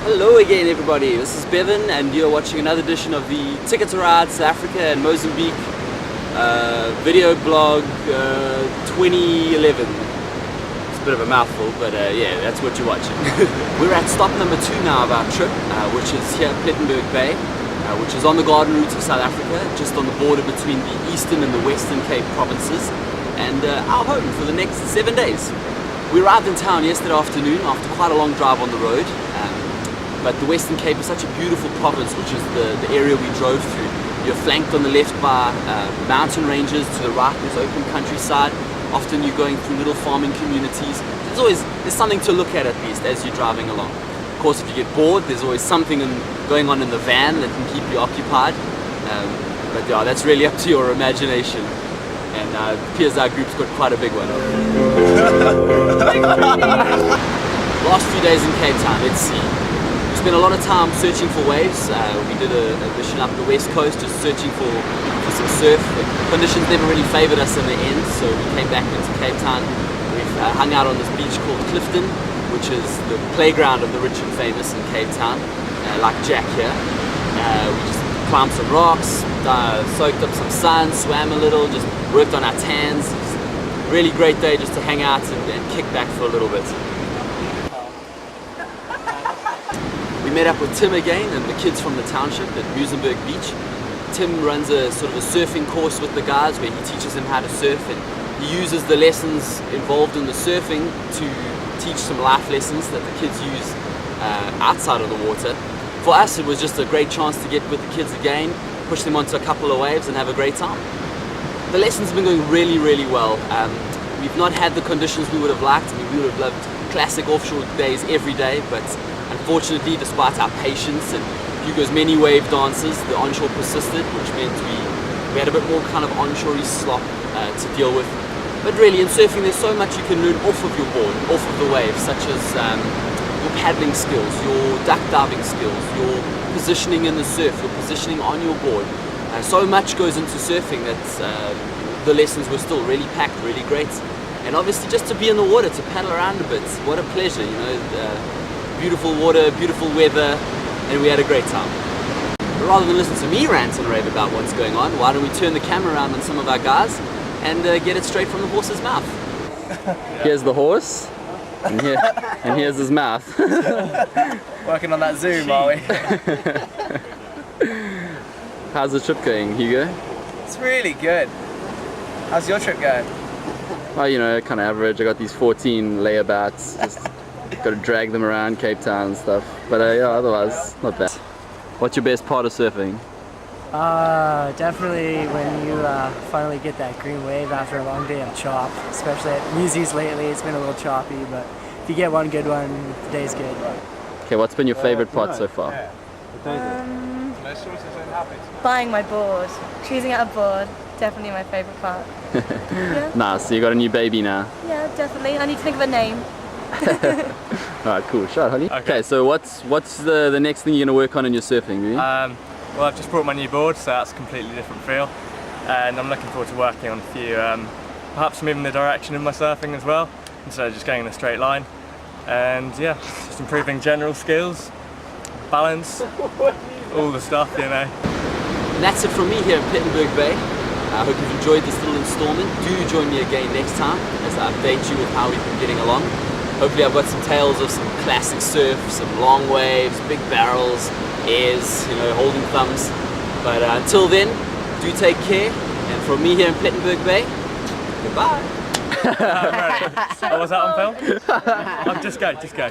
Hello again everybody, this is Bevan and you're watching another edition of the Ticket to Ride South Africa and Mozambique video blog 2011. It's a bit of a mouthful, but yeah, that's what you're watching. We're at stop number 2 now of our trip, which is here at Plettenberg Bay, which is on the garden route of South Africa, just on the border between the Eastern and the Western Cape provinces, and our home for the next 7 days. We arrived in town yesterday afternoon after quite a long drive on the road, but the Western Cape is such a beautiful province, which is the area we drove through. You're flanked on the left by mountain ranges, to the right there's open countryside. Often you're going through little farming communities. There's something to look at least as you're driving along. Of course, if you get bored, there's always something going on in the van that can keep you occupied. But yeah, that's really up to your imagination. And it appears our group's got quite a big one. Last few days in Cape Town, let's see. We spent a lot of time searching for waves. We did a mission up the west coast just searching for some surf. The conditions never really favoured us in the end, so we came back into Cape Town. We've hung out on this beach called Clifton, which is the playground of the rich and famous in Cape Town, like Jack here. We just climbed some rocks, soaked up some sun, swam a little, just worked on our tans. Really great day just to hang out and kick back for a little bit. We met up with Tim again and the kids from the township at Mozambique Beach. Tim runs a sort of a surfing course with the guys where he teaches them how to surf, and he uses the lessons involved in the surfing to teach some life lessons that the kids use outside of the water. For us, it was just a great chance to get with the kids again, push them onto a couple of waves and have a great time. The lessons have been going really, really well. We've not had the conditions we would have liked. I mean, we would have loved classic offshore days every day, but unfortunately, despite our patience and Hugo's many wave dances, the onshore persisted, which meant we had a bit more kind of onshore-y slop to deal with. But really, in surfing, there's so much you can learn off of your board, off of the waves, such as your paddling skills, your duck diving skills, your positioning in the surf, your positioning on your board. So much goes into surfing that the lessons were still really packed, really great. And obviously just to be in the water, to paddle around a bit, what a pleasure, you know. Beautiful water, beautiful weather, and we had a great time. But rather than listen to me rant and rave about what's going on, why don't we turn the camera around on some of our guys and get it straight from the horse's mouth. Here's the horse, and here's his mouth. Working on that zoom, are we? How's the trip going, Hugo? It's really good. How's your trip going? Well, you know, kind of average. I got these 14 layabouts. Just got to drag them around Cape Town and stuff. But yeah, otherwise, not bad. What's your best part of surfing? Definitely when you finally get that green wave after a long day of chop. Especially at Muzi's lately, it's been a little choppy, but if you get one good one, the day's good. Okay, what's been your favorite part so far? Buying my board, choosing out a board, definitely my favourite part. Yeah. Nice, so you got a new baby now? Yeah, definitely. I need to think of a name. Alright, cool. Shot, honey. Okay, so what's the next thing you're going to work on in your surfing, really? Well, I've just brought my new board, so that's a completely different feel. And I'm looking forward to working on a few, perhaps moving the direction of my surfing as well, instead of just going in a straight line. And yeah, just improving general skills, balance, all the stuff, you know. And that's it from me here at Plettenberg Bay. I hope you've enjoyed this little installment. Do join me again next time as I update you with how we've been getting along. Hopefully I've got some tales of some classic surf, some long waves, big barrels, airs, you know, holding thumbs. But until then, do take care. And from me here in Plettenberg Bay, goodbye. Right. Oh, was that on film? Oh, just go.